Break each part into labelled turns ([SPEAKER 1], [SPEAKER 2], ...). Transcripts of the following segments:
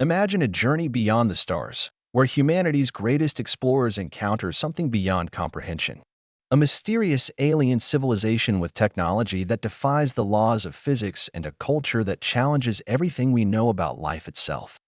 [SPEAKER 1] Imagine a journey beyond the stars, where humanity's greatest explorers encounter something beyond comprehension. A mysterious alien civilization with technology that defies the laws of physics and a culture that challenges everything we know about life itself.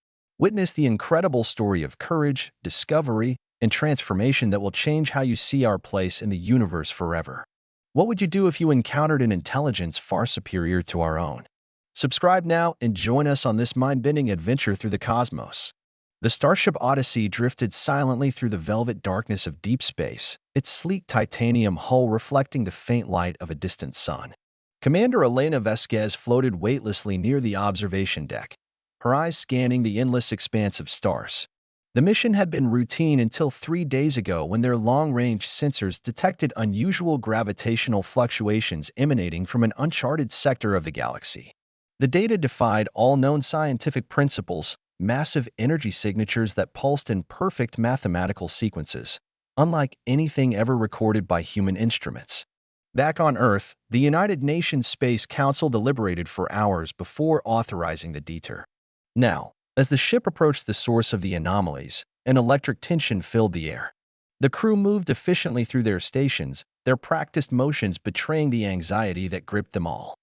[SPEAKER 1] Witness the incredible story of courage, discovery, and transformation that will change how you see our place in the universe forever. What would you do if you encountered an intelligence far superior to our own? Subscribe now and join us on this mind-bending adventure through the cosmos. The Starship Odyssey drifted silently through the velvet darkness of deep space, its sleek titanium hull reflecting the faint light of a distant sun. Commander Elena Vasquez floated weightlessly near the observation deck, her eyes scanning the endless expanse of stars. The mission had been routine until 3 days ago when their long-range sensors detected unusual gravitational fluctuations emanating from an uncharted sector of the galaxy. The data defied all known scientific principles, massive energy signatures that pulsed in perfect mathematical sequences, unlike anything ever recorded by human instruments. Back on Earth, the United Nations Space Council deliberated for hours before authorizing the detour. Now, as the ship approached the source of the anomalies, an electric tension filled the air. The crew moved efficiently through their stations, their practiced motions betraying the anxiety that gripped them all.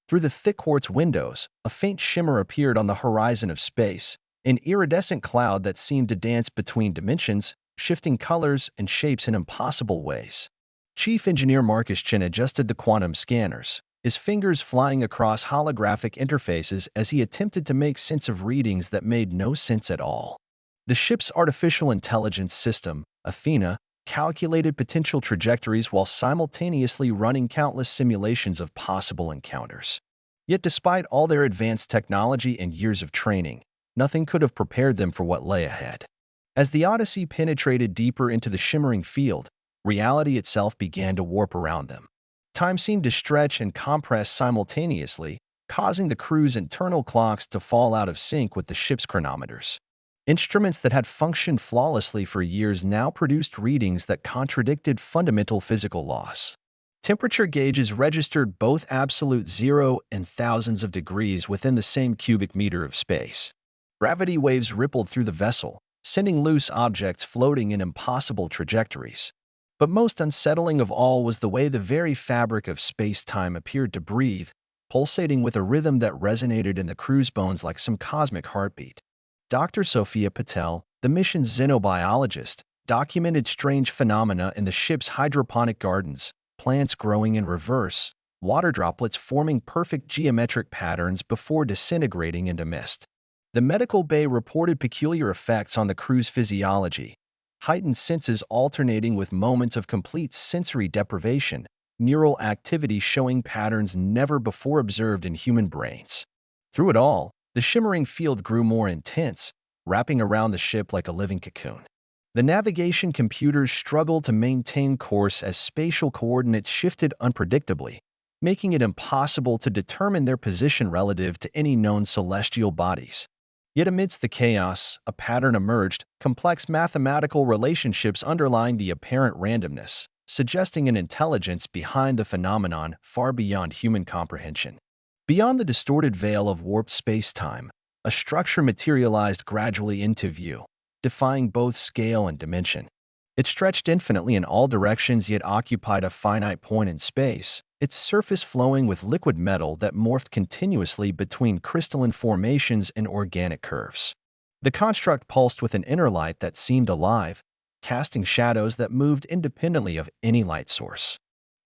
[SPEAKER 1] Through the thick quartz windows, a faint shimmer appeared on the horizon of space, an iridescent cloud that seemed to dance between dimensions, shifting colors and shapes in impossible ways. Chief Engineer Marcus Chen adjusted the quantum scanners, his fingers flying across holographic interfaces as he attempted to make sense of readings that made no sense at all. The ship's artificial intelligence system, Athena, calculated potential trajectories while simultaneously running countless simulations of possible encounters. Yet despite all their advanced technology and years of training, nothing could have prepared them for what lay ahead. As the Odyssey penetrated deeper into the shimmering field, reality itself began to warp around them. Time seemed to stretch and compress simultaneously, causing the crew's internal clocks to fall out of sync with the ship's chronometers. Instruments that had functioned flawlessly for years now produced readings that contradicted fundamental physical laws. Temperature gauges registered both absolute zero and thousands of degrees within the same cubic meter of space. Gravity waves rippled through the vessel, sending loose objects floating in impossible trajectories. But most unsettling of all was the way the very fabric of space-time appeared to breathe, pulsating with a rhythm that resonated in the crew's bones like some cosmic heartbeat. Dr. Sophia Patel, the mission's xenobiologist, documented strange phenomena in the ship's hydroponic gardens, plants growing in reverse, water droplets forming perfect geometric patterns before disintegrating into mist. The medical bay reported peculiar effects on the crew's physiology, heightened senses alternating with moments of complete sensory deprivation, neural activity showing patterns never before observed in human brains. Through it all, the shimmering field grew more intense, wrapping around the ship like a living cocoon. The navigation computers struggled to maintain course as spatial coordinates shifted unpredictably, making it impossible to determine their position relative to any known celestial bodies. Yet amidst the chaos, a pattern emerged, complex mathematical relationships underlying the apparent randomness, suggesting an intelligence behind the phenomenon far beyond human comprehension. Beyond the distorted veil of warped space-time, a structure materialized gradually into view, defying both scale and dimension. It stretched infinitely in all directions yet occupied a finite point in space, its surface flowing with liquid metal that morphed continuously between crystalline formations and organic curves. The construct pulsed with an inner light that seemed alive, casting shadows that moved independently of any light source.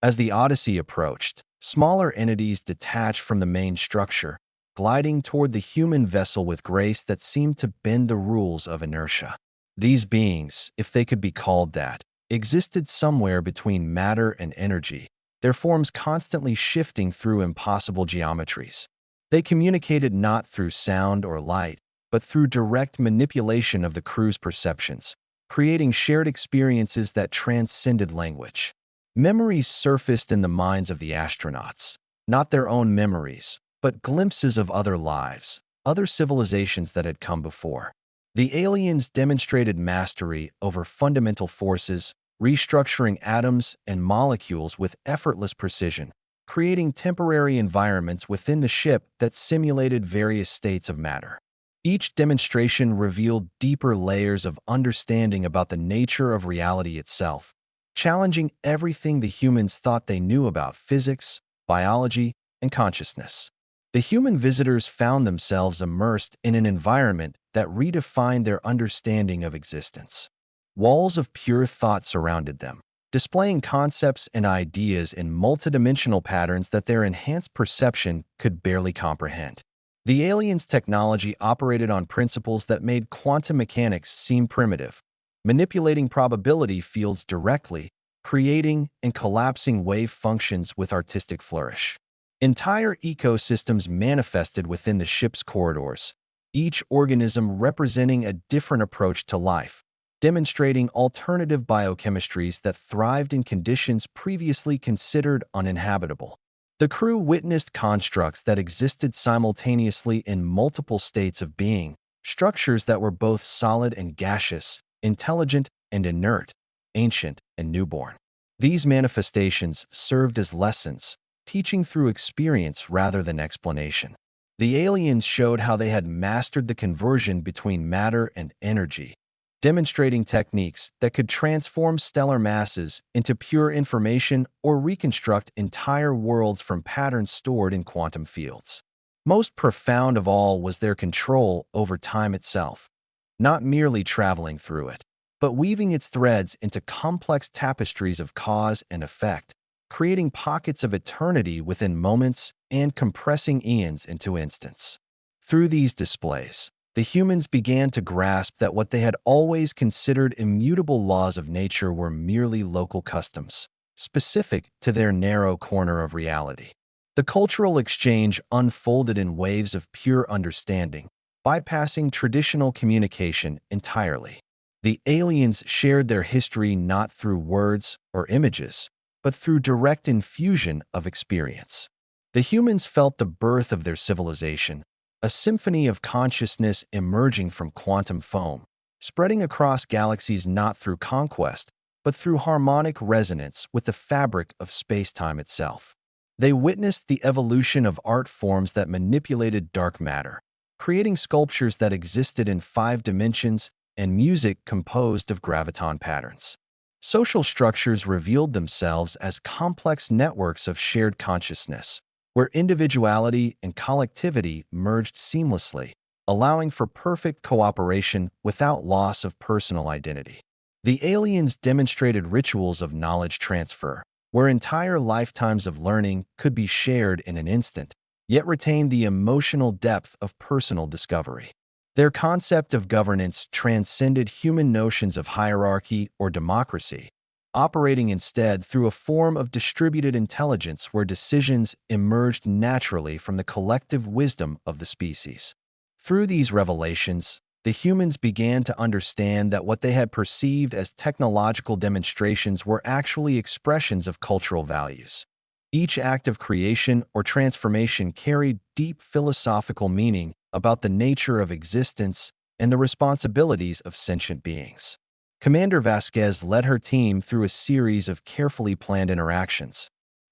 [SPEAKER 1] As the Odyssey approached, smaller entities detached from the main structure, gliding toward the human vessel with grace that seemed to bend the rules of inertia. These beings, if they could be called that, existed somewhere between matter and energy, their forms constantly shifting through impossible geometries. They communicated not through sound or light, but through direct manipulation of the crew's perceptions, creating shared experiences that transcended language. Memories surfaced in the minds of the astronauts, not their own memories, but glimpses of other lives, other civilizations that had come before. The aliens demonstrated mastery over fundamental forces, restructuring atoms and molecules with effortless precision, creating temporary environments within the ship that simulated various states of matter. Each demonstration revealed deeper layers of understanding about the nature of reality itself, challenging everything the humans thought they knew about physics, biology, and consciousness. The human visitors found themselves immersed in an environment that redefined their understanding of existence. Walls of pure thought surrounded them, displaying concepts and ideas in multidimensional patterns that their enhanced perception could barely comprehend. The aliens' technology operated on principles that made quantum mechanics seem primitive, manipulating probability fields directly, creating and collapsing wave functions with artistic flourish. Entire ecosystems manifested within the ship's corridors, each organism representing a different approach to life, demonstrating alternative biochemistries that thrived in conditions previously considered uninhabitable. The crew witnessed constructs that existed simultaneously in multiple states of being, structures that were both solid and gaseous, intelligent and inert, ancient and newborn. These manifestations served as lessons, teaching through experience rather than explanation. The aliens showed how they had mastered the conversion between matter and energy, demonstrating techniques that could transform stellar masses into pure information or reconstruct entire worlds from patterns stored in quantum fields. Most profound of all was their control over time itself, not merely traveling through it, but weaving its threads into complex tapestries of cause and effect, creating pockets of eternity within moments and compressing eons into instants. Through these displays, the humans began to grasp that what they had always considered immutable laws of nature were merely local customs, specific to their narrow corner of reality. The cultural exchange unfolded in waves of pure understanding, bypassing traditional communication entirely. The aliens shared their history not through words or images, but through direct infusion of experience. The humans felt the birth of their civilization, a symphony of consciousness emerging from quantum foam, spreading across galaxies not through conquest, but through harmonic resonance with the fabric of space-time itself. They witnessed the evolution of art forms that manipulated dark matter, creating sculptures that existed in 5 dimensions and music composed of graviton patterns. Social structures revealed themselves as complex networks of shared consciousness, where individuality and collectivity merged seamlessly, allowing for perfect cooperation without loss of personal identity. The aliens demonstrated rituals of knowledge transfer, where entire lifetimes of learning could be shared in an instant, yet retain the emotional depth of personal discovery. Their concept of governance transcended human notions of hierarchy or democracy, operating instead through a form of distributed intelligence where decisions emerged naturally from the collective wisdom of the species. Through these revelations, the humans began to understand that what they had perceived as technological demonstrations were actually expressions of cultural values. Each act of creation or transformation carried deep philosophical meaning about the nature of existence and the responsibilities of sentient beings. Commander Vasquez led her team through a series of carefully planned interactions,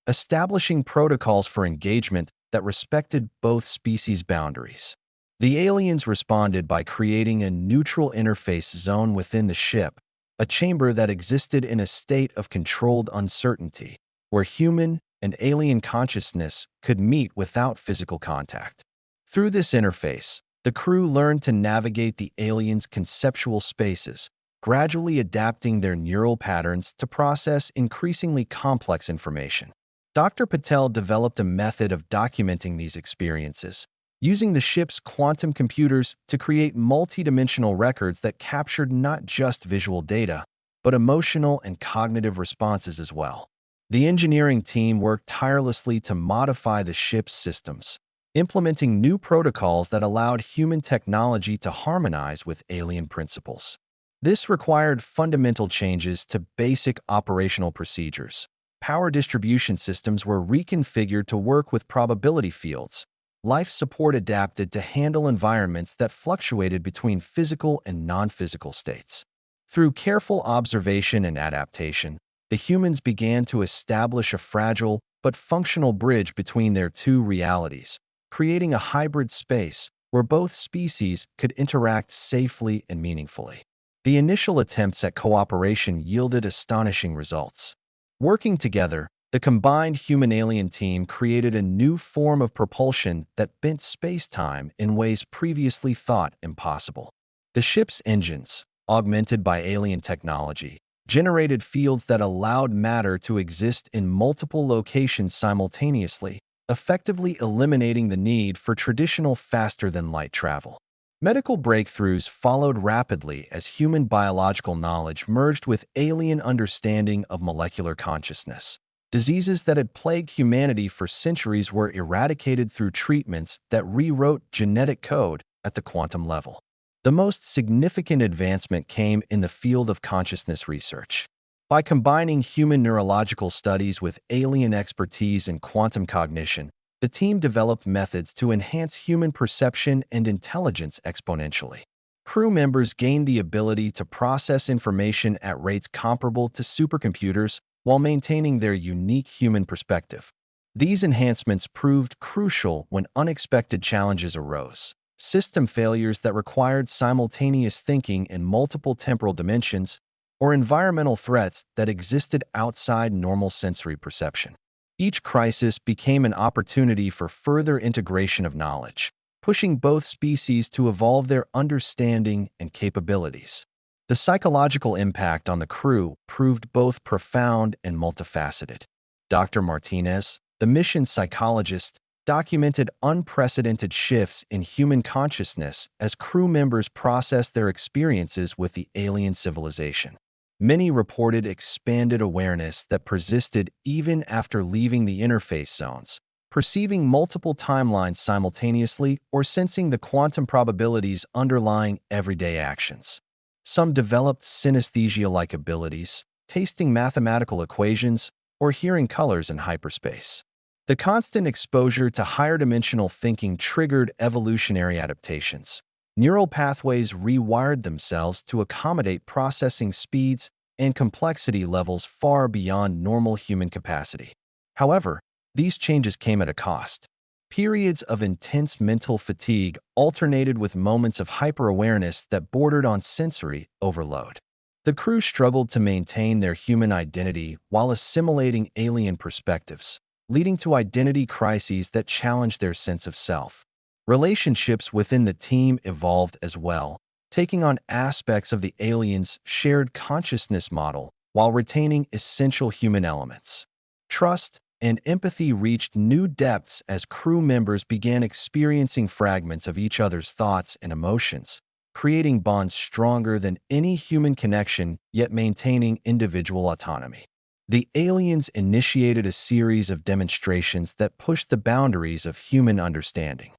[SPEAKER 1] establishing protocols for engagement that respected both species' boundaries. The aliens responded by creating a neutral interface zone within the ship, a chamber that existed in a state of controlled uncertainty, where human and alien consciousness could meet without physical contact. Through this interface, the crew learned to navigate the aliens' conceptual spaces, gradually adapting their neural patterns to process increasingly complex information. Dr. Patel developed a method of documenting these experiences, using the ship's quantum computers to create multidimensional records that captured not just visual data, but emotional and cognitive responses as well. The engineering team worked tirelessly to modify the ship's systems, implementing new protocols that allowed human technology to harmonize with alien principles. This required fundamental changes to basic operational procedures. Power distribution systems were reconfigured to work with probability fields. Life support adapted to handle environments that fluctuated between physical and non-physical states. Through careful observation and adaptation, the humans began to establish a fragile but functional bridge between their two realities, creating a hybrid space where both species could interact safely and meaningfully. The initial attempts at cooperation yielded astonishing results. Working together, the combined human-alien team created a new form of propulsion that bent space-time in ways previously thought impossible. The ship's engines, augmented by alien technology, generated fields that allowed matter to exist in multiple locations simultaneously, effectively eliminating the need for traditional faster-than-light travel. Medical breakthroughs followed rapidly as human biological knowledge merged with alien understanding of molecular consciousness. Diseases that had plagued humanity for centuries were eradicated through treatments that rewrote genetic code at the quantum level. The most significant advancement came in the field of consciousness research. By combining human neurological studies with alien expertise in quantum cognition, the team developed methods to enhance human perception and intelligence exponentially. Crew members gained the ability to process information at rates comparable to supercomputers while maintaining their unique human perspective. These enhancements proved crucial when unexpected challenges arose. System failures that required simultaneous thinking in multiple temporal dimensions, or environmental threats that existed outside normal sensory perception. Each crisis became an opportunity for further integration of knowledge, pushing both species to evolve their understanding and capabilities. The psychological impact on the crew proved both profound and multifaceted. Dr. Martinez, the mission psychologist, documented unprecedented shifts in human consciousness as crew members processed their experiences with the alien civilization. Many reported expanded awareness that persisted even after leaving the interface zones, perceiving multiple timelines simultaneously or sensing the quantum probabilities underlying everyday actions. Some developed synesthesia-like abilities, tasting mathematical equations, or hearing colors in hyperspace. The constant exposure to higher-dimensional thinking triggered evolutionary adaptations. Neural pathways rewired themselves to accommodate processing speeds and complexity levels far beyond normal human capacity. However, these changes came at a cost. Periods of intense mental fatigue alternated with moments of hyper-awareness that bordered on sensory overload. The crew struggled to maintain their human identity while assimilating alien perspectives, leading to identity crises that challenged their sense of self. Relationships within the team evolved as well, taking on aspects of the aliens' shared consciousness model while retaining essential human elements. Trust and empathy reached new depths as crew members began experiencing fragments of each other's thoughts and emotions, creating bonds stronger than any human connection yet maintaining individual autonomy. The aliens initiated a series of demonstrations that pushed the boundaries of human understanding.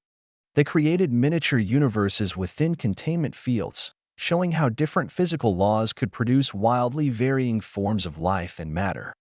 [SPEAKER 1] They created miniature universes within containment fields, showing how different physical laws could produce wildly varying forms of life and matter.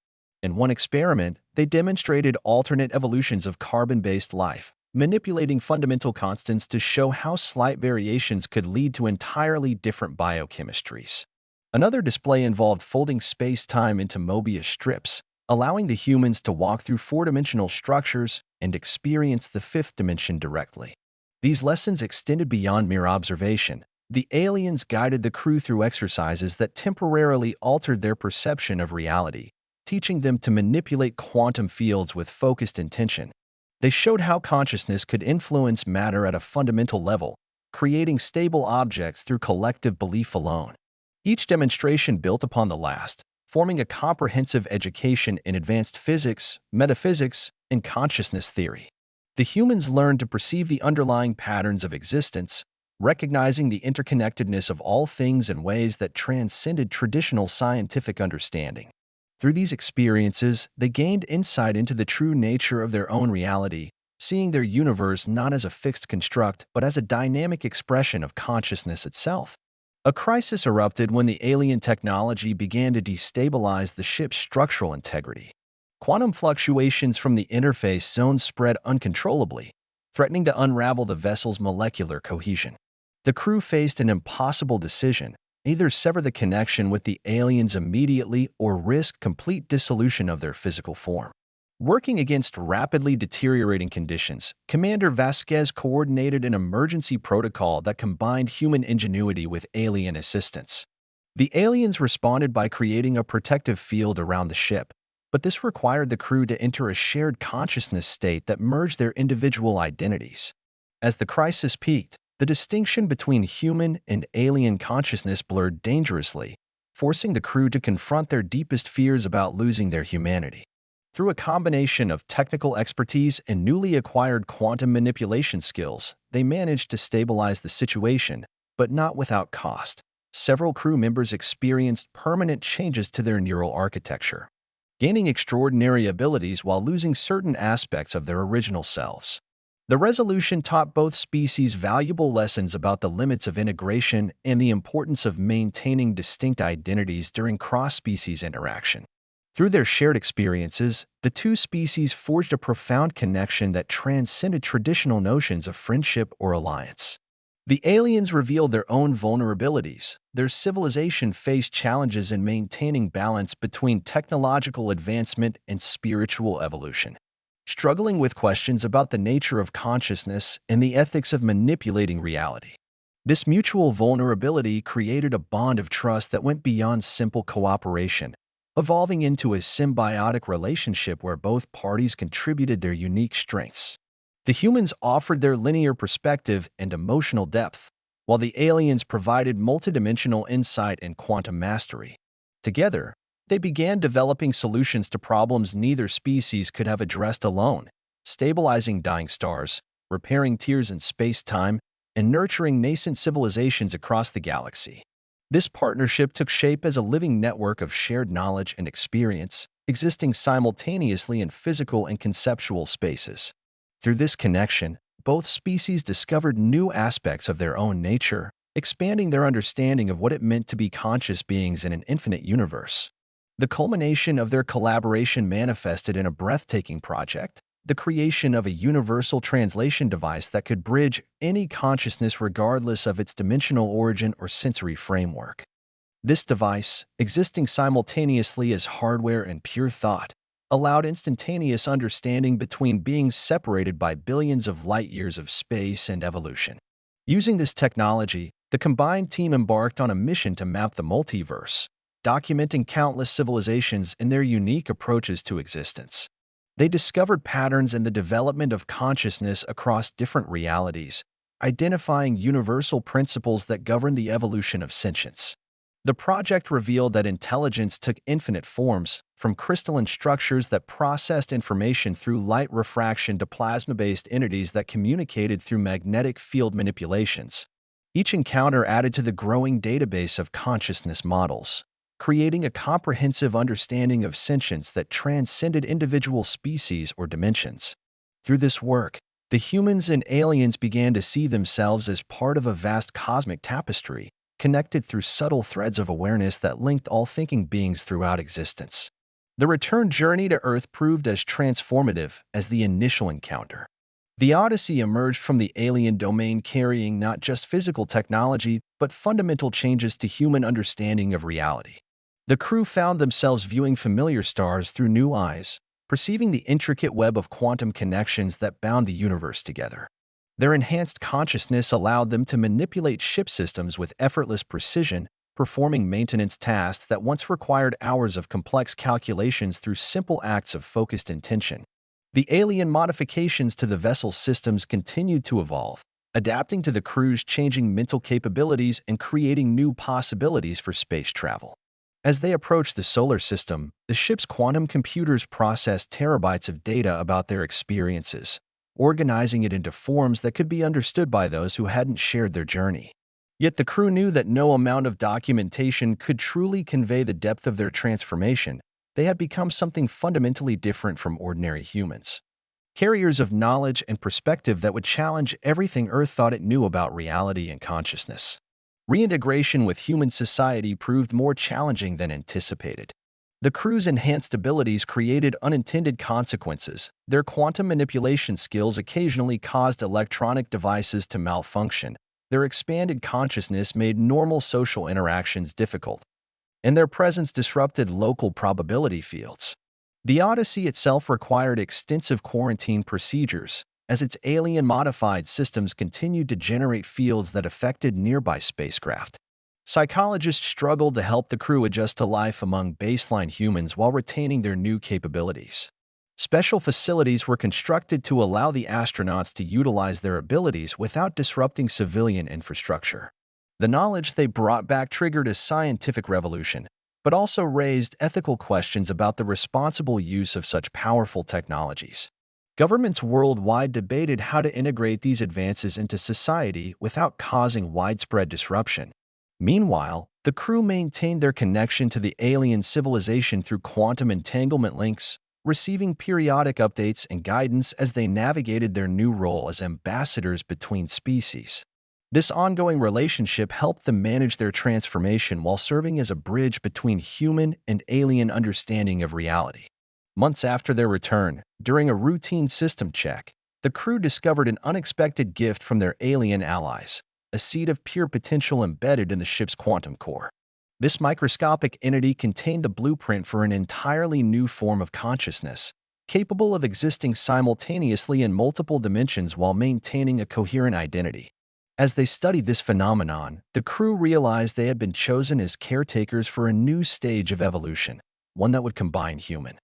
[SPEAKER 1] In one experiment, they demonstrated alternate evolutions of carbon-based life, manipulating fundamental constants to show how slight variations could lead to entirely different biochemistries. Another display involved folding space-time into Mobius strips, allowing the humans to walk through four-dimensional structures and experience the fifth dimension directly. These lessons extended beyond mere observation. The aliens guided the crew through exercises that temporarily altered their perception of reality, teaching them to manipulate quantum fields with focused intention. They showed how consciousness could influence matter at a fundamental level, creating stable objects through collective belief alone. Each demonstration built upon the last, forming a comprehensive education in advanced physics, metaphysics, and consciousness theory. The humans learned to perceive the underlying patterns of existence, recognizing the interconnectedness of all things in ways that transcended traditional scientific understanding. Through these experiences, they gained insight into the true nature of their own reality, seeing their universe not as a fixed construct but as a dynamic expression of consciousness itself. A crisis erupted when the alien technology began to destabilize the ship's structural integrity. Quantum fluctuations from the interface zone spread uncontrollably, threatening to unravel the vessel's molecular cohesion. The crew faced an impossible decision: either sever the connection with the aliens immediately or risk complete dissolution of their physical form. Working against rapidly deteriorating conditions, Commander Vasquez coordinated an emergency protocol that combined human ingenuity with alien assistance. The aliens responded by creating a protective field around the ship, but this required the crew to enter a shared consciousness state that merged their individual identities. As the crisis peaked, the distinction between human and alien consciousness blurred dangerously, forcing the crew to confront their deepest fears about losing their humanity. Through a combination of technical expertise and newly acquired quantum manipulation skills, they managed to stabilize the situation, but not without cost. Several crew members experienced permanent changes to their neural architecture, gaining extraordinary abilities while losing certain aspects of their original selves. The resolution taught both species valuable lessons about the limits of integration and the importance of maintaining distinct identities during cross-species interaction. Through their shared experiences, the two species forged a profound connection that transcended traditional notions of friendship or alliance. The aliens revealed their own vulnerabilities. Their civilization faced challenges in maintaining balance between technological advancement and spiritual evolution, struggling with questions about the nature of consciousness and the ethics of manipulating reality. This mutual vulnerability created a bond of trust that went beyond simple cooperation, evolving into a symbiotic relationship where both parties contributed their unique strengths. The humans offered their linear perspective and emotional depth, while the aliens provided multidimensional insight and quantum mastery. Together, they began developing solutions to problems neither species could have addressed alone, stabilizing dying stars, repairing tears in space-time, and nurturing nascent civilizations across the galaxy. This partnership took shape as a living network of shared knowledge and experience, existing simultaneously in physical and conceptual spaces. Through this connection, both species discovered new aspects of their own nature, expanding their understanding of what it meant to be conscious beings in an infinite universe. The culmination of their collaboration manifested in a breathtaking project, the creation of a universal translation device that could bridge any consciousness regardless of its dimensional origin or sensory framework. This device, existing simultaneously as hardware and pure thought, allowed instantaneous understanding between beings separated by billions of light-years of space and evolution. Using this technology, the combined team embarked on a mission to map the multiverse, documenting countless civilizations and their unique approaches to existence. They discovered patterns in the development of consciousness across different realities, identifying universal principles that govern the evolution of sentience. The project revealed that intelligence took infinite forms, from crystalline structures that processed information through light refraction to plasma-based entities that communicated through magnetic field manipulations. Each encounter added to the growing database of consciousness models, creating a comprehensive understanding of sentience that transcended individual species or dimensions. Through this work, the humans and aliens began to see themselves as part of a vast cosmic tapestry, connected through subtle threads of awareness that linked all thinking beings throughout existence. The return journey to Earth proved as transformative as the initial encounter. The Odyssey emerged from the alien domain carrying not just physical technology, but fundamental changes to human understanding of reality. The crew found themselves viewing familiar stars through new eyes, perceiving the intricate web of quantum connections that bound the universe together. Their enhanced consciousness allowed them to manipulate ship systems with effortless precision, performing maintenance tasks that once required hours of complex calculations through simple acts of focused intention. The alien modifications to the vessel's systems continued to evolve, adapting to the crew's changing mental capabilities and creating new possibilities for space travel. As they approached the solar system, the ship's quantum computers processed terabytes of data about their experiences, organizing it into forms that could be understood by those who hadn't shared their journey. Yet the crew knew that no amount of documentation could truly convey the depth of their transformation. They had become something fundamentally different from ordinary humans, carriers of knowledge and perspective that would challenge everything Earth thought it knew about reality and consciousness. Reintegration with human society proved more challenging than anticipated. The crew's enhanced abilities created unintended consequences. Their quantum manipulation skills occasionally caused electronic devices to malfunction. Their expanded consciousness made normal social interactions difficult, and their presence disrupted local probability fields. The Odyssey itself required extensive quarantine procedures, as its alien-modified systems continued to generate fields that affected nearby spacecraft. Psychologists struggled to help the crew adjust to life among baseline humans while retaining their new capabilities. Special facilities were constructed to allow the astronauts to utilize their abilities without disrupting civilian infrastructure. The knowledge they brought back triggered a scientific revolution, but also raised ethical questions about the responsible use of such powerful technologies. Governments worldwide debated how to integrate these advances into society without causing widespread disruption. Meanwhile, the crew maintained their connection to the alien civilization through quantum entanglement links, receiving periodic updates and guidance as they navigated their new role as ambassadors between species. This ongoing relationship helped them manage their transformation while serving as a bridge between human and alien understanding of reality. Months after their return, during a routine system check, the crew discovered an unexpected gift from their alien allies, a seed of pure potential embedded in the ship's quantum core. This microscopic entity contained the blueprint for an entirely new form of consciousness, capable of existing simultaneously in multiple dimensions while maintaining a coherent identity. As they studied this phenomenon, the crew realized they had been chosen as caretakers for a new stage of evolution, one that would combine human,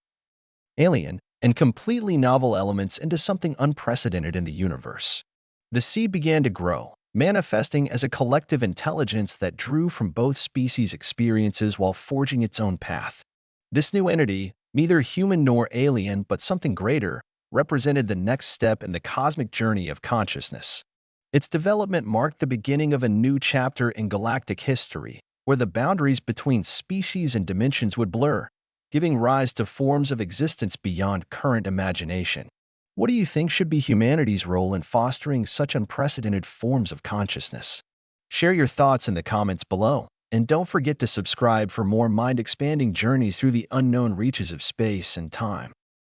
[SPEAKER 1] alien, and completely novel elements into something unprecedented in the universe. The seed began to grow, manifesting as a collective intelligence that drew from both species' experiences while forging its own path. This new entity, neither human nor alien but something greater, represented the next step in the cosmic journey of consciousness. Its development marked the beginning of a new chapter in galactic history, where the boundaries between species and dimensions would blur, giving rise to forms of existence beyond current imagination. What do you think should be humanity's role in fostering such unprecedented forms of consciousness? Share your thoughts in the comments below, and don't forget to subscribe for more mind-expanding journeys through the unknown reaches of space and time.